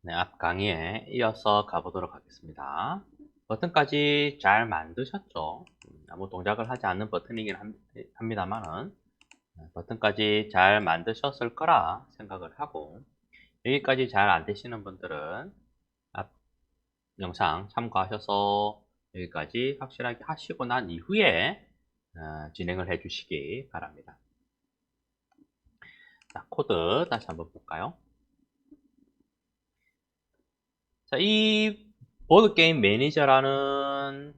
네, 앞 강의에 이어서 가보도록 하겠습니다. 버튼까지 잘 만드셨죠? 아무 동작을 하지 않는 버튼이긴 합니다만은 버튼까지 잘 만드셨을 거라 생각을 하고, 여기까지 잘 안 되시는 분들은 앞 영상 참고하셔서 여기까지 확실하게 하시고 난 이후에 진행을 해 주시기 바랍니다. 자, 코드 다시 한번 볼까요? 자, 이 보드게임 매니저라는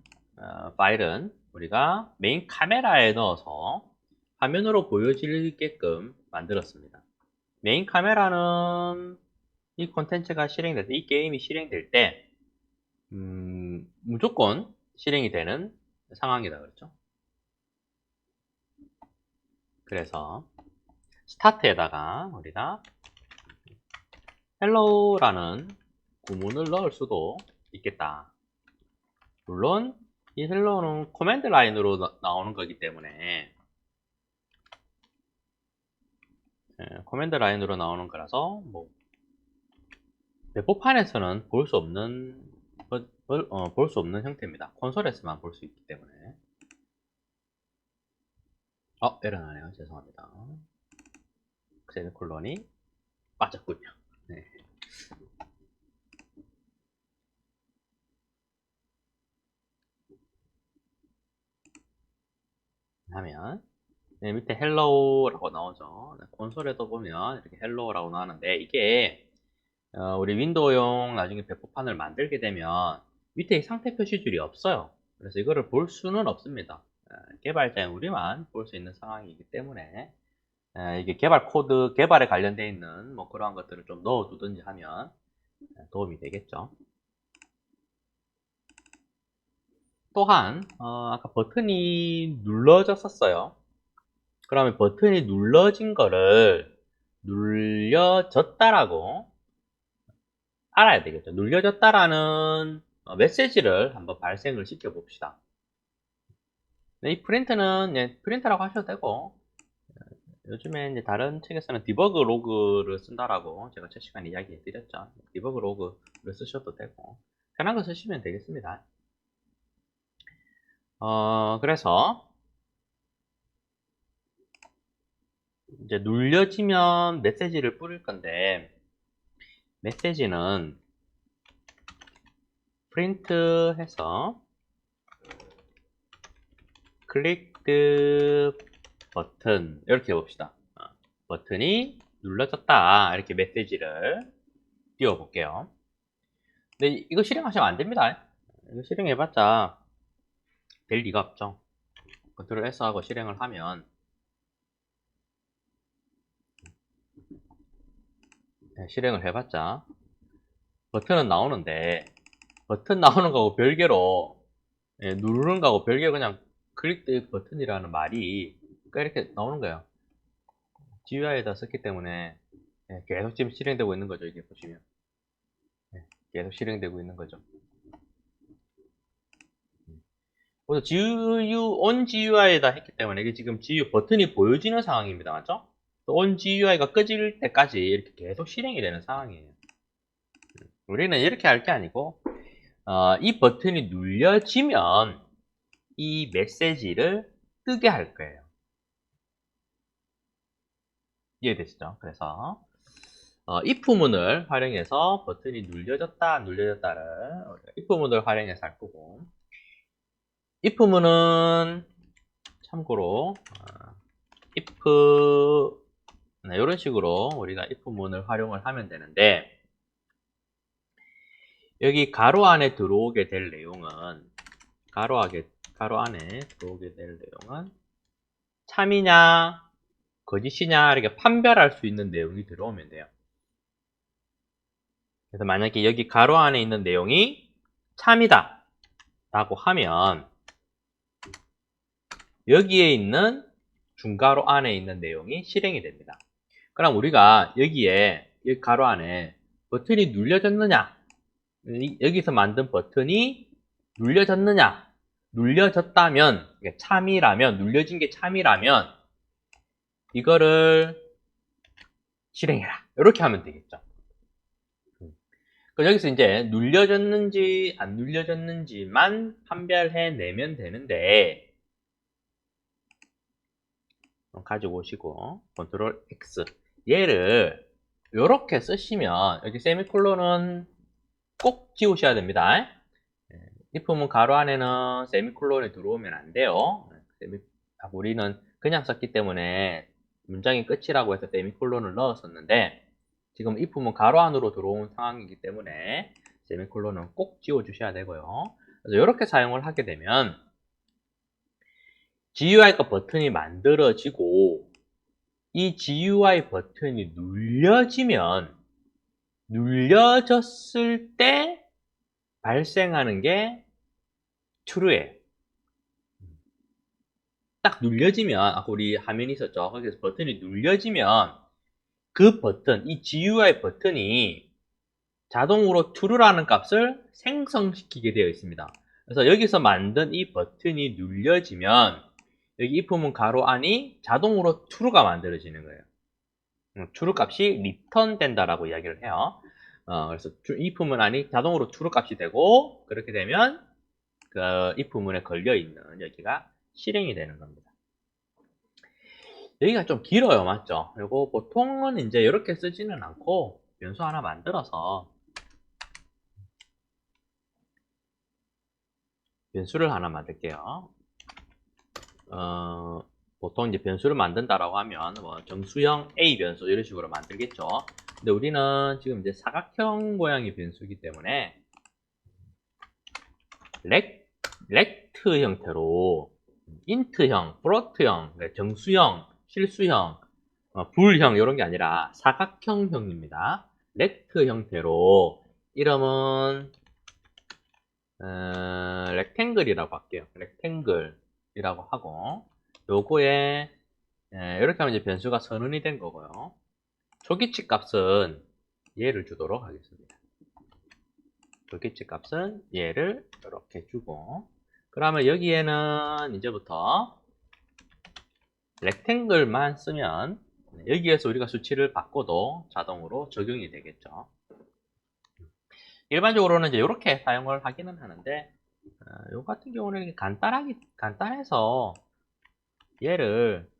파일은 우리가 메인 카메라에 넣어서 화면으로 보여지게끔 만들었습니다. 메인 카메라는 이 콘텐츠가 실행될 때, 이 게임이 실행될 때 무조건 실행이 되는 상황이다 그랬죠. 그래서 스타트에다가 우리가 헬로우라는 구문을 넣을 수도 있겠다. 물론 이 헬로우는 코맨드 라인으로 나오는 거기 때문에 코맨드 라인으로 나오는 거라서 뭐 배포판에서는 볼 수 없는 형태입니다. 콘솔에서만 볼 수 있기 때문에. 에러 나네요. 죄송합니다. 세미콜론이 빠졌군요. 네. 하면 밑에 헬로우라고 나오죠. 콘솔에도 보면 이렇게 헬로우라고 나오는데, 이게 우리 윈도우용 나중에 배포판을 만들게 되면 밑에 상태 표시줄이 없어요. 그래서 이거를 볼 수는 없습니다. 개발자인 우리만 볼 수 있는 상황이기 때문에 이게 개발 코드, 개발에 관련되어 있는 뭐 그러한 것들을 좀 넣어두든지 하면 도움이 되겠죠. 또한 아까 버튼이 눌러졌었어요. 그러면 버튼이 눌러진 거를 눌려졌다라고 알아야 되겠죠. 눌려졌다라는 메시지를 한번 발생을 시켜 봅시다. 네, 이 프린트는 프린트라고 하셔도 되고, 요즘에 이제 다른 책에서는 디버그 로그를 쓴다라고 제가 첫 시간에 이야기해 드렸죠. 디버그 로그를 쓰셔도 되고, 편한 거 쓰시면 되겠습니다. 그래서 이제 눌려지면 메시지를 뿌릴 건데, 메시지는 프린트 해서 클릭 버튼 이렇게 해봅시다. 버튼이 눌러졌다 이렇게 메시지를 띄워 볼게요. 근데 이거 실행하시면 안 됩니다. 이거 실행해봤자 될 리가 없죠. 컨트롤 S 하고 실행을 하면 실행을 해봤자 버튼은 나오는데, 버튼 나오는 거하고 별개로 누르는 거하고 별개로 그냥 클릭 버튼이라는 말이 이렇게 나오는 거예요. GUI에다 썼기 때문에 계속 지금 실행되고 있는 거죠. 이게 보시면 계속 실행되고 있는 거죠. 그래서 on GUI에다 했기 때문에 이게 지금 GUI 버튼이 보여지는 상황입니다. 맞죠? on GUI가 꺼질 때까지 이렇게 계속 실행이 되는 상황이에요. 우리는 이렇게 할 게 아니고 이 버튼이 눌려지면 이 메시지를 뜨게 할 거예요. 이해되시죠? 그래서 if문을 활용해서 버튼이 눌려졌다 안 눌려졌다를 if문을 활용해서 할 거고, if문은 참고로 if 이런 식으로 우리가 if문을 활용을 하면 되는데, 여기 가로 안에 들어오게 될 내용은 가로 안에 들어오게 될 내용은 참이냐 거짓이냐 이렇게 판별할 수 있는 내용이 들어오면 돼요. 그래서 만약에 여기 가로 안에 있는 내용이 참이다 라고 하면 여기에 있는 중가로 안에 있는 내용이 실행이 됩니다. 그럼 우리가 여기 가로 안에 버튼이 눌려졌느냐, 여기서 만든 버튼이 눌려졌느냐, 눌려졌다면, 참이라면, 눌려진 게 참이라면 이거를 실행해라 이렇게 하면 되겠죠. 여기서 이제 눌려졌는지 안 눌려졌는지만 판별해내면 되는데, 가지고 오시고 컨트롤 X, 얘를 이렇게 쓰시면 여기 세미콜론은 꼭 지우셔야 됩니다. if문 가로 안에는 세미콜론이 들어오면 안 돼요. 우리는 그냥 썼기 때문에 문장이 끝이라고 해서 세미콜론을 넣었었는데, 지금 if문 가로 안으로 들어온 상황이기 때문에 세미콜론은 꼭 지워 주셔야 되고요. 그래서 이렇게 사용을 하게 되면 GUI가 버튼이 만들어지고, 이 GUI 버튼이 눌려졌을 때 발생하는 게 true예요. 딱 눌려지면, 아까 우리 화면이 있었죠. 거기서 버튼이 눌려지면 그 버튼, 이 GUI 버튼이 자동으로 true라는 값을 생성시키게 되어 있습니다. 그래서 여기서 만든 이 버튼이 눌려지면 여기 if문 가로 안이 자동으로 true가 만들어지는 거예요. true 값이 return 된다라고 이야기를 해요. 그래서 if문 안이 자동으로 true 값이 되고, 그렇게 되면 그 if문에 걸려 있는 여기가 실행이 되는 겁니다. 여기가 좀 길어요, 맞죠? 그리고 보통은 이제 이렇게 쓰지는 않고 변수 하나 만들어서 변수를 하나 만들게요. 보통 이제 변수를 만든다라고 하면 뭐 정수형 A 변수 이런 식으로 만들겠죠. 근데 우리는 지금 이제 사각형 모양의 변수이기 때문에 렉트 형태로 인트형, 플로트형, 정수형, 실수형, 불형 이런 게 아니라 사각형형입니다. 렉트 형태로 이름은 렉탱글이라고 할게요. 렉탱글이라고 하고, 요거에 이렇게 하면 이제 변수가 선언이 된 거고요. 초기치 값은 얘를 주도록 하겠습니다. 초기치 값은 얘를 이렇게 주고, 그러면 여기에는 이제부터 렉탱글만 쓰면 여기에서 우리가 수치를 바꿔도 자동으로 적용이 되겠죠. 일반적으로는 이제 이렇게 사용을 하기는 하는데, 요 같은 경우는 간단해서 얘를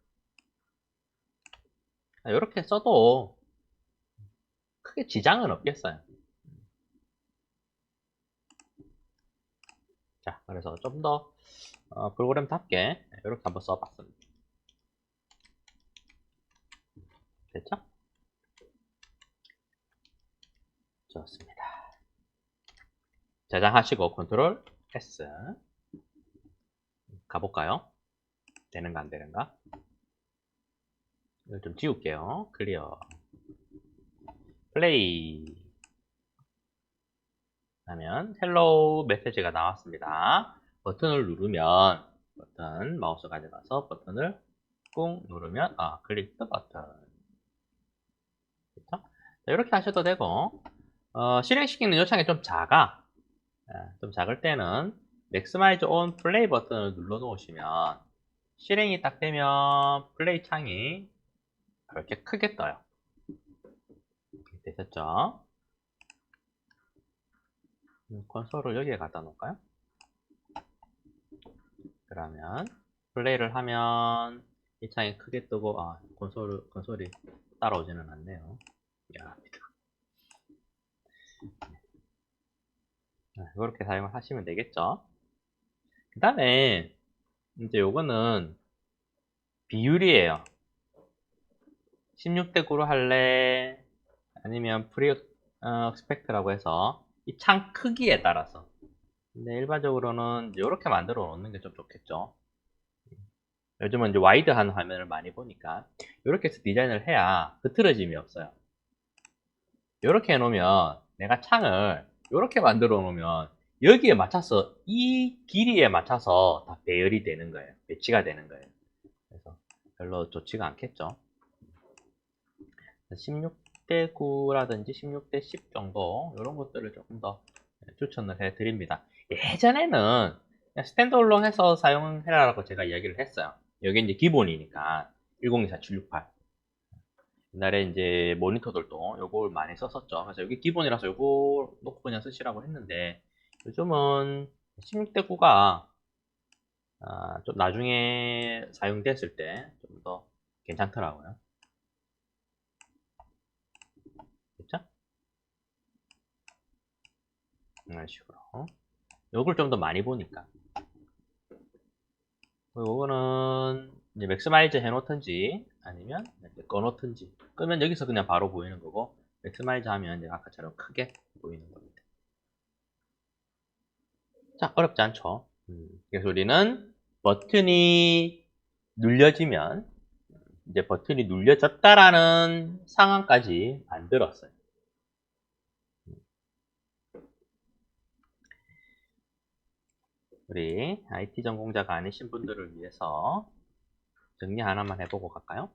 이렇게 써도 크게 지장은 없겠어요. 자, 그래서 좀 더 프로그램답게 이렇게 한번 써봤습니다. 됐죠? 좋습니다. 저장하시고 컨트롤 S 가볼까요? 되는가 안 되는가? 이걸 좀 지울게요. 클리어. 플레이 하면 헬로우 메시지가 나왔습니다. 버튼을 누르면 마우스 가져가서 버튼을 꾹 누르면 클릭 더 버튼. 그렇죠? 자, 이렇게 하셔도 되고, 실행시키는 요청이 좀 작아. 좀 작을 때는 maximize on play 버튼을 눌러 놓으시면 실행이 딱 되면 플레이 창이 이렇게 크게 떠요. 되셨죠? 콘솔을 여기에 갖다 놓을까요? 그러면 플레이를 하면 이 창이 크게 뜨고, 콘솔이 따라오지는 않네요. 미안합니다. 이렇게 사용을 하시면 되겠죠. 그 다음에 이제 요거는 비율이에요. 16대 9로 할래? 아니면 프리 스펙트라고 해서 이 창 크기에 따라서. 근데 일반적으로는 이렇게 만들어 놓는 게 좀 좋겠죠. 요즘은 이제 와이드한 화면을 많이 보니까 이렇게 해서 디자인을 해야 흐트러짐이 없어요. 이렇게 해놓으면 내가 창을 이렇게 만들어 놓으면 여기에 맞춰서 이 길이에 맞춰서 다 배열이 되는 거예요. 배치가 되는 거예요. 그래서 별로 좋지가 않겠죠. 16대 9라든지 16대 10 정도 이런 것들을 조금 더 추천을 해 드립니다. 예전에는 스탠드얼론 해서 사용해라라고 제가 이야기를 했어요. 여기 이제 기본이니까 1024, 768. 옛날에 이제 모니터들도 요걸 많이 썼었죠. 그래서 여기 기본이라서 요거 놓고 그냥 쓰시라고 했는데, 요즘은 16대 9가 좀 나중에 사용됐을 때 좀 더 괜찮더라고요. 그쵸? 이런 식으로. 요걸 좀 더 많이 보니까. 요거는 이제 맥스마이즈 해놓든지 아니면 이렇게 꺼놓든지, 끄면 여기서 그냥 바로 보이는 거고, 맥스마이즈 하면 이제 아까처럼 크게 보이는 겁니다. 자, 어렵지 않죠? 그래서 우리는 버튼이 눌려지면, 이제 버튼이 눌려졌다라는 상황까지 만들었어요. 우리 IT 전공자가 아니신 분들을 위해서 정리 하나만 해보고 갈까요?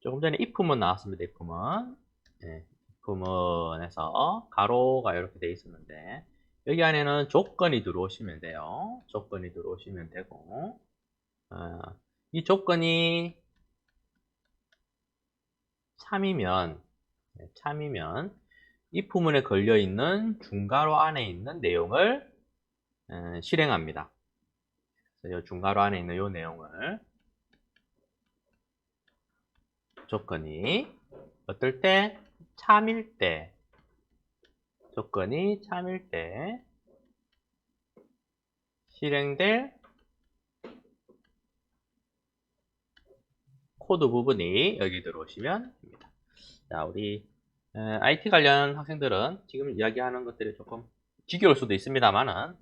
조금 전에 if문 나왔습니다. if문. 네, if문에서 가로가 이렇게 돼 있었는데, 여기 안에는 조건이 들어오시면 돼요. 조건이 들어오시면 되고, 어, 이 조건이 참이면, 참이면 if문에 걸려 있는 중괄호 안에 있는 내용을 실행합니다. 그래서 이 중괄호 안에 있는 이 내용을, 조건이 어떨 때? 참일 때, 조건이 참일 때 실행될 코드 부분이 여기 들어오시면 됩니다. 자, 우리 IT 관련 학생들은 지금 이야기하는 것들이 조금 지겨울 수도 있습니다만은,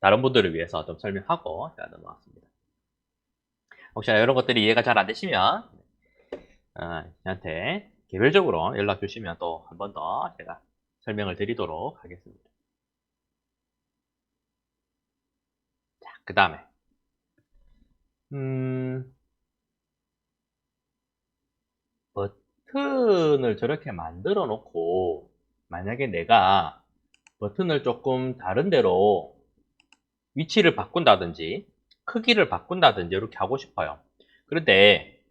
다른 분들을 위해서 좀 설명하고 제가 넘어왔습니다. 혹시나 이런 것들이 이해가 잘 안 되시면 저한테 개별적으로 연락 주시면 또 한 번 더 제가 설명을 드리도록 하겠습니다. 자, 그 다음에 버튼을 저렇게 만들어 놓고, 만약에 내가 버튼을 조금 다른 데로 위치를 바꾼다든지 크기를 바꾼다든지 이렇게 하고 싶어요. 그런데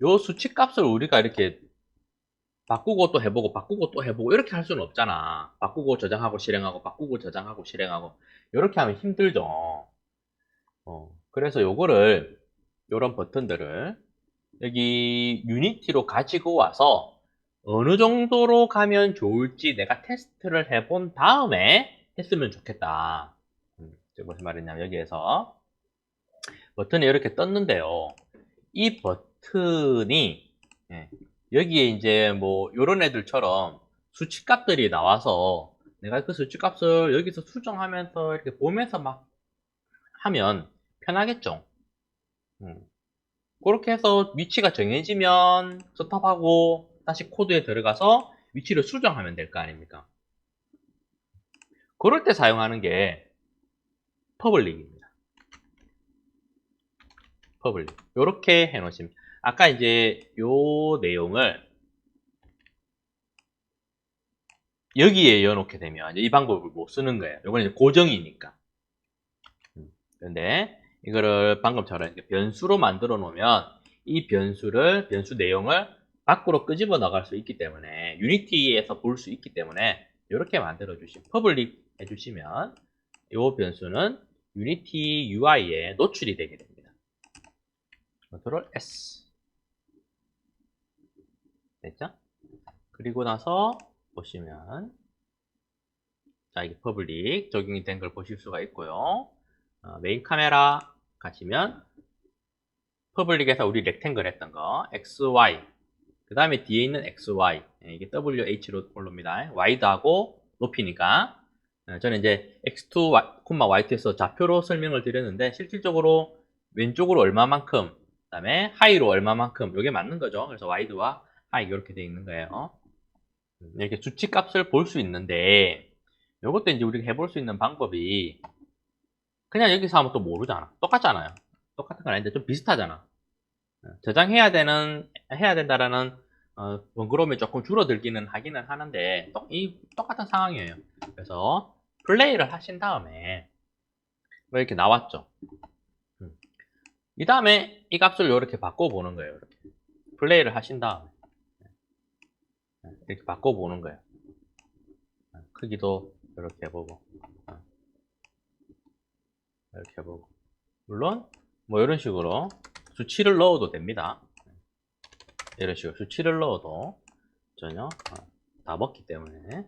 요 수치값을 우리가 이렇게 바꾸고 또 해보고 바꾸고 또 해보고 이렇게 할 수는 없잖아. 바꾸고 저장하고 실행하고 바꾸고 저장하고 실행하고 이렇게 하면 힘들죠. 그래서 요거를, 요런 버튼들을 여기 유니티로 가지고 와서 어느 정도로 가면 좋을지 내가 테스트를 해본 다음에 했으면 좋겠다. 무슨 말이냐면, 여기에서 버튼이 이렇게 떴는데요. 이 버튼이, 여기에 이제 뭐 요런 애들처럼 수치값들이 나와서 내가 그 수치값을 여기서 수정하면서 이렇게 보면서 막 하면 편하겠죠. 그렇게 해서 위치가 정해지면 스톱하고 다시 코드에 들어가서 위치를 수정하면 될 거 아닙니까? 그럴 때 사용하는 게 퍼블릭입니다. 퍼블릭. 이렇게 해놓으시면, 아까 이제 요 내용을 여기에 이어놓게 되면 이 방법을 못 쓰는 거예요. 이건 이제 고정이니까. 그런데 이거를 방금처럼 이렇게 변수로 만들어 놓으면 이 변수 내용을 밖으로 끄집어 나갈 수 있기 때문에, 유니티에서 볼 수 있기 때문에 이렇게 만들어 주시면, 퍼블릭 해주시면 이 변수는 유니티 UI에 노출이 되게 됩니다. 컨트롤 S. 됐죠? 그리고 나서 보시면, 자, 이게 퍼블릭 적용이 된 걸 보실 수가 있고요. 메인 카메라 가시면 퍼블릭에서 우리 렉탱글 했던 거 XY, 그 다음에 뒤에 있는 XY, 이게 WH로 올라옵니다. Y도하고 높이니까. 저는 이제 X2, Y2에서 좌표로 설명을 드렸는데, 실질적으로 왼쪽으로 얼마만큼, 그 다음에 하이로 얼마만큼, 이게 맞는 거죠. 그래서 와이드와 하이 이렇게 되어 있는 거예요. 이렇게 수치 값을 볼 수 있는데, 이것도 이제 우리가 해볼 수 있는 방법이, 그냥 여기서 하면 또 모르잖아. 똑같잖아요. 똑같은 건 아닌데 좀 비슷하잖아. 해야 된다라는 번거로움이 조금 줄어들기는 하기는 하는데, 이 똑같은 상황이에요. 그래서 플레이를 하신 다음에 뭐 이렇게 나왔죠. 이 다음에 이 값을 이렇게 바꿔보는 거예요. 이렇게. 플레이를 하신 다음에 이렇게 바꿔보는 거예요. 크기도 이렇게 해보고 이렇게 해보고, 물론 뭐 이런 식으로 수치를 넣어도 됩니다. 이런 식으로 수치를 넣어도 전혀 다 먹기 때문에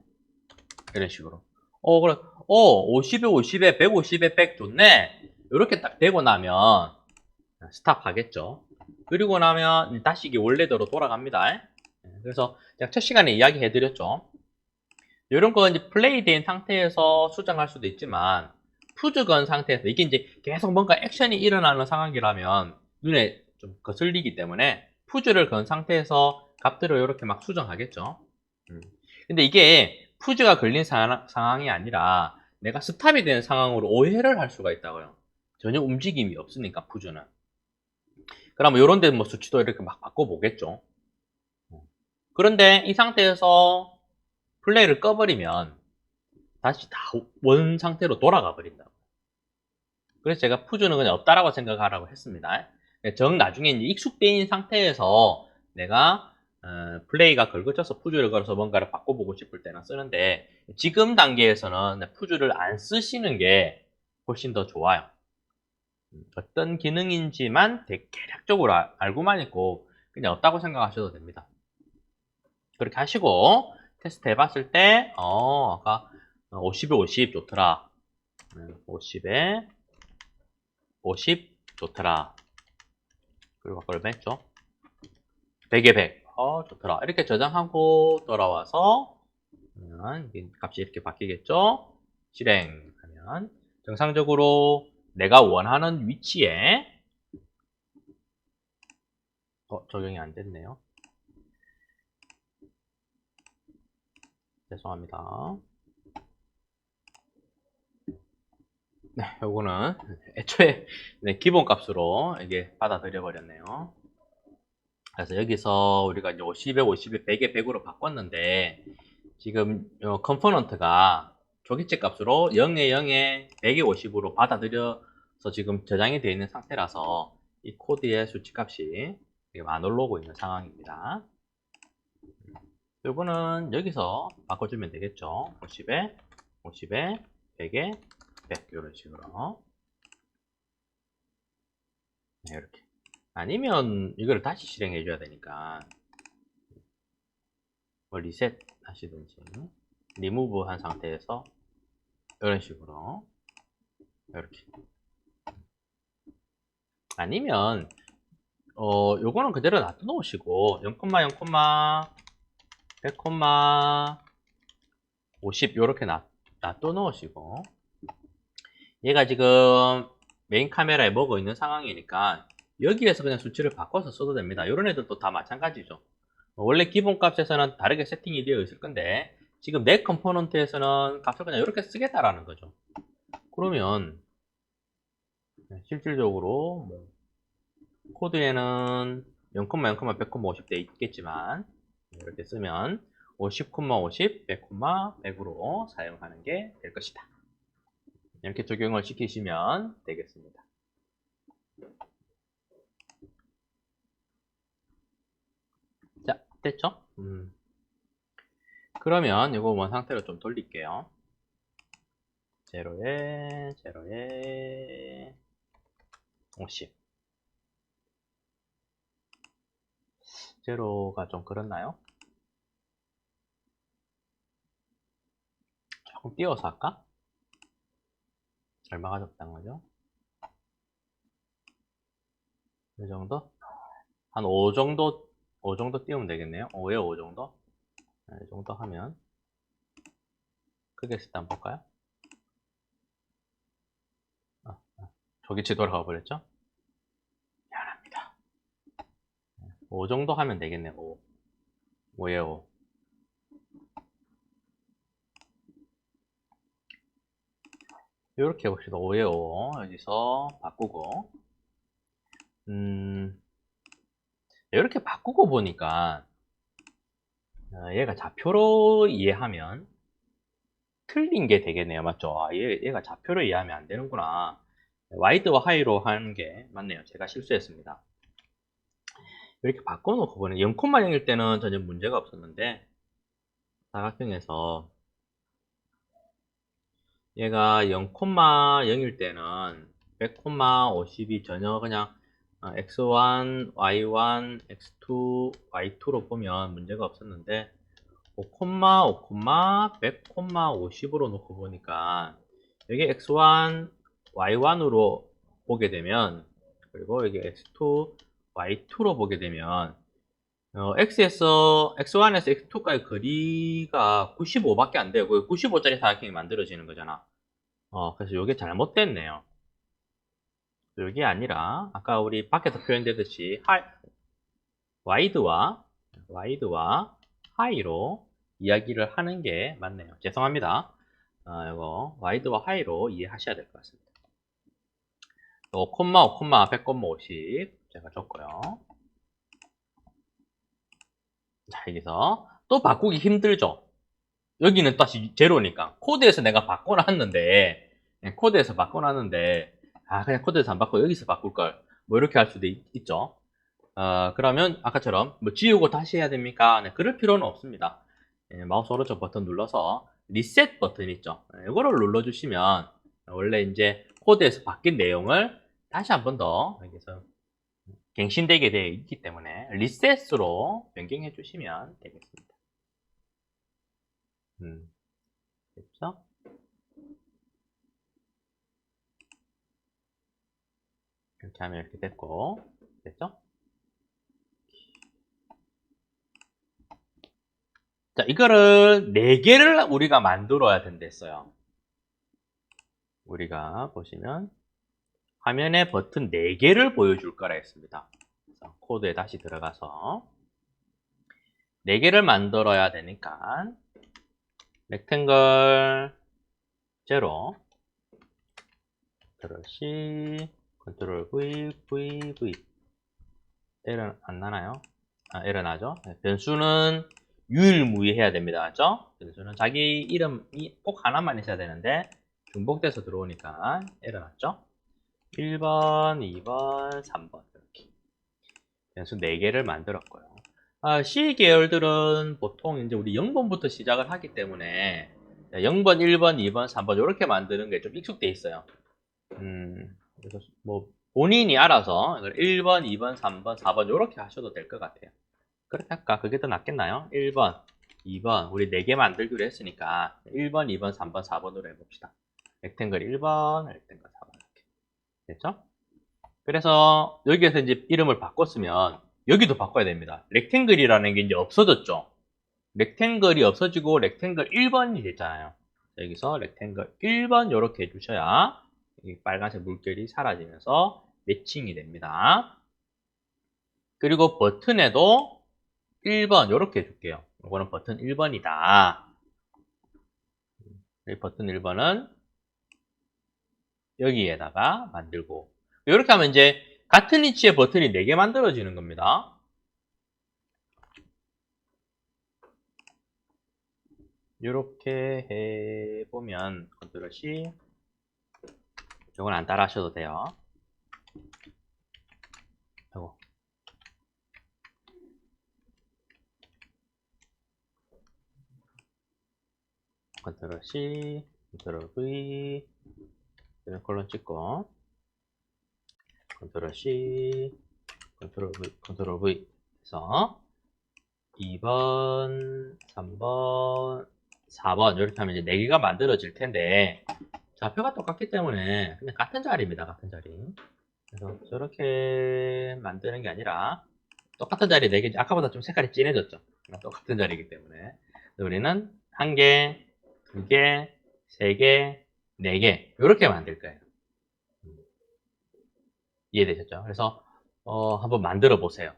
이런 식으로 그래 50에 50에 150에 100 좋네, 이렇게 딱 되고 나면 스탑 하겠죠. 그리고 나면 다시 이게 원래대로 돌아갑니다. 그래서 제가 첫 시간에 이야기 해드렸죠. 이런 거 이제 플레이 된 상태에서 수정할 수도 있지만, 푸즈 건 상태에서 이게 이제 계속 뭔가 액션이 일어나는 상황이라면 눈에 좀 거슬리기 때문에 푸즈를 건 상태에서 값들을 이렇게 막 수정하겠죠. 근데 이게 푸즈가 걸린 상황이 아니라 내가 스탑이 되는 상황으로 오해를 할 수가 있다고요. 전혀 움직임이 없으니까 푸즈는. 그러면 이런 데 뭐 수치도 이렇게 막 바꿔보겠죠. 그런데 이 상태에서 플레이를 꺼버리면 다시 다 원 상태로 돌아가 버린다고. 그래서 제가 푸즈는 그냥 없다라고 생각하라고 했습니다. 나중에 이제 익숙되어 있는 상태에서 내가 플레이가 걸거쳐서 푸즈를 걸어서 뭔가를 바꿔보고 싶을 때는 쓰는데, 지금 단계에서는 푸즈를 안 쓰시는 게 훨씬 더 좋아요. 어떤 기능인지만 대략적으로 알고만 있고 그냥 없다고 생각하셔도 됩니다. 그렇게 하시고 테스트 해봤을 때 아까 50에 50 좋더라, 50에 50 좋더라, 그리고 아까 얼마 했죠? 100에 100 좋더라, 이렇게 저장하고 돌아와서 값이 이렇게 바뀌겠죠? 실행하면 정상적으로 내가 원하는 위치에 적용이 안 됐네요. 죄송합니다. 네, 요거는 애초에 기본값으로 이게 받아들여 버렸네요. 그래서 여기서 우리가 이제 50에 50에 100에 100으로 바꿨는데, 지금 요 컴포넌트가 조기체 값으로 0에 0에 100에 50으로 받아들여서 지금 저장이 되어 있는 상태라서 이 코드의 수치 값이 안 올라오고 있는 상황입니다. 요거는 여기서 바꿔주면 되겠죠. 50에 50에 100에 100 이런 식으로. 네, 이렇게. 아니면 이걸 다시 실행해 줘야 되니까 뭐 리셋 하시든지 리무브 한 상태에서 이런 식으로 이렇게. 아니면 요거는 그대로 놔둬 놓으시고 0, 0, 100, 50 요렇게 놔둬 놓으시고, 얘가 지금 메인 카메라에 먹어 있는 상황이니까 여기에서 그냥 수치를 바꿔서 써도 됩니다. 이런 애들도 다 마찬가지죠. 원래 기본 값에서는 다르게 세팅이 되어 있을 건데 지금 내 컴포넌트에서는 값을 그냥 이렇게 쓰겠다라는 거죠. 그러면 실질적으로 뭐 코드에는 0, 0, 100, 50 돼 있겠지만 이렇게 쓰면 50, 50, 100, 100으로 사용하는 게 될 것이다. 이렇게 적용을 시키시면 되겠습니다. 자, 됐죠? 그러면 이거 원 상태로 좀 돌릴게요. 0에 0에 50. 제로가 좀 그렇나요? 조금 띄워서 할까? 얼마가 적당한 거죠? 이 정도? 한 5 정도, 5 정도 띄우면 되겠네요. 5에 5 정도? 네, 이 정도 하면. 크게 했을 때 한번 볼까요? 저기치 돌아가 버렸죠? 미안합니다. 5 정도 하면 되겠네요. 5. 5에 5. 이렇게 해봅시다. 5에 5. 여기서 바꾸고. 이렇게 바꾸고 보니까 얘가 좌표로 이해하면 틀린 게 되겠네요. 맞죠? 얘가 좌표로 이해하면 안 되는구나. 와이드와 하이로 하는 게 맞네요. 제가 실수했습니다. 이렇게 바꿔놓고 보는 0,0일 때는 전혀 문제가 없었는데 사각형에서 얘가 0,0일 때는 100,50이 전혀 그냥 x1, y1, x2, y2로 보면 문제가 없었는데 5, 5, 100,50으로 놓고 보니까 여기 x1, y1으로 보게 되면 그리고 여기 x2, y2로 보게 되면 x1에서 x2까지 거리가 95밖에 안 돼요. 95짜리 사각형이 만들어지는 거잖아. 그래서 이게 잘못됐네요. 이게 아니라 아까 우리 밖에서 표현되듯이 와이드와 하이로 이야기를 하는 게 맞네요. 죄송합니다. 이거 와이드와 하이로 이해하셔야 될 것 같습니다. 5, 100,50 제가 줬고요. 자, 여기서 또 바꾸기 힘들죠? 여기는 다시 제로니까 코드에서 내가 바꿔놨는데 그냥 코드에서 안 바꾸고 여기서 바꿀걸 뭐 이렇게 할 수도 있죠. 그러면 아까처럼 뭐 지우고 다시 해야 됩니까? 네, 그럴 필요는 없습니다. 마우스 오른쪽 버튼 눌러서 리셋 버튼 있죠. 이거를 눌러주시면 원래 이제 코드에서 바뀐 내용을 다시 한 번 더 여기서 갱신되게 되어 있기 때문에 리셋으로 변경해 주시면 되겠습니다. 됐죠? 이렇게 하면 이렇게 됐고, 됐죠? 자, 이거를 4개를 우리가 만들어야 된댔어요. 우리가 보시면 화면에 버튼 4개를 보여줄 거라 했습니다. 그래서 코드에 다시 들어가서 4개를 만들어야 되니까 렉탱글 0 컨트롤 C 컨트롤 V V 에러 안 나나요? 에러 나죠? 변수는 유일무이해야 됩니다. 맞죠? 변수는 자기 이름이 꼭 하나만 있어야 되는데 중복돼서 들어오니까 에러 났죠? 1번, 2번, 3번 이렇게 변수 4개를 만들었고요. C 계열들은 보통 이제 우리 0번부터 시작을 하기 때문에 0번, 1번, 2번, 3번 이렇게 만드는 게 좀 익숙돼 있어요. 그래서 뭐 본인이 알아서 이걸 1번, 2번, 3번, 4번 이렇게 하셔도 될 것 같아요. 그렇게 할까? 그게 더 낫겠나요? 1번, 2번 우리 4개 만들기로 했으니까 1번, 2번, 3번, 4번으로 해봅시다. 렉탱글 1번, 렉탱글 4번 이렇게 됐죠? 그래서 여기에서 이제 이름을 바꿨으면 여기도 바꿔야 됩니다. 렉탱글이라는 게 이제 없어졌죠? 렉탱글이 없어지고 렉탱글 1번이 됐잖아요. 여기서 렉탱글 1번 이렇게 해주셔야 빨간색 물결이 사라지면서 매칭이 됩니다. 그리고 버튼에도 1번 이렇게 해줄게요. 이거는 버튼 1번이다. 버튼 1번은 여기에다가 만들고 이렇게 하면 이제 같은 위치에 버튼이 4개 만들어지는 겁니다. 이렇게 해보면 컨트롤 C 이건 안 따라 하셔도 돼요. 이거. 컨트롤 C 컨트롤 V 콜론 찍고 컨트롤 C 컨트롤 V 해서 2번 3번 4번 이렇게 하면 이제 4개가 만들어질 텐데 좌표가 똑같기 때문에 그냥 같은 자리입니다. 같은 자리. 그래서 저렇게 만드는 게 아니라 똑같은 자리 4개, 아까보다 좀 색깔이 진해졌죠. 똑같은 자리이기 때문에 우리는 1개, 2개, 3개, 4개 이렇게 만들 거예요. 이해되셨죠? 그래서 한번 만들어 보세요.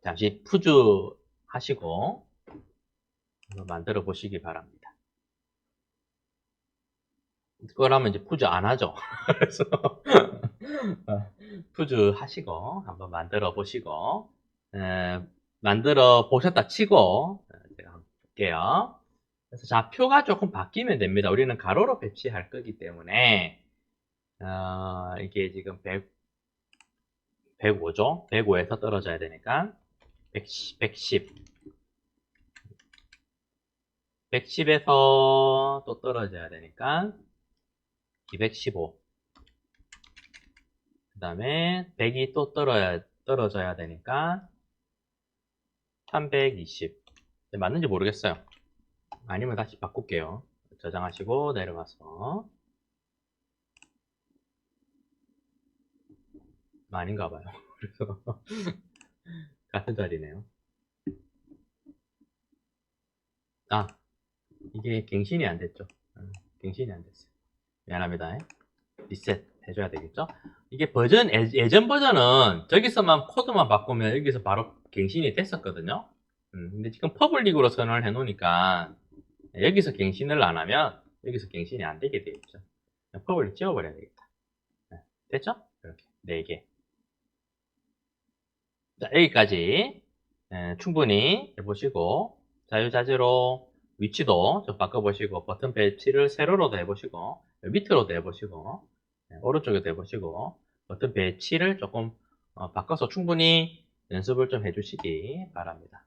잠시 푸즈 하시고 한번 만들어 보시기 바랍니다. 그러면 이제 푸즈 안 하죠. 그래서 푸즈 하시고 한번 만들어 보시고 만들어 보셨다 치고 제가 한번 볼게요. 그래서 좌표가 조금 바뀌면 됩니다. 우리는 가로로 배치할 거기 때문에 이게 지금 105죠? 105에서 떨어져야 되니까 110. 110에서 또 떨어져야 되니까 215. 그 다음에 100이 또 떨어져야 되니까 320. 맞는지 모르겠어요. 아니면 다시 바꿀게요. 저장하시고 내려가서. 아닌가 봐요. 그래서 같은 자리네요. 아, 이게 갱신이 안 됐죠. 갱신이 안 됐어요. 미안합니다. 리셋 해줘야 되겠죠? 이게 예전 버전은 저기서만 코드만 바꾸면 여기서 바로 갱신이 됐었거든요. 근데 지금 퍼블릭으로 선언을 해 놓으니까 여기서 갱신을 안 하면 여기서 갱신이 안 되게 되어 있죠. 퍼블릭 지워버려야 되겠다. 됐죠? 이렇게 4개. 자, 여기까지 충분히 해보시고 자유자재로 위치도 좀 바꿔보시고 버튼 배치를 세로로도 해보시고 밑으로도 해보시고 오른쪽에도 해보시고 버튼 배치를 조금 바꿔서 충분히 연습을 좀 해주시기 바랍니다.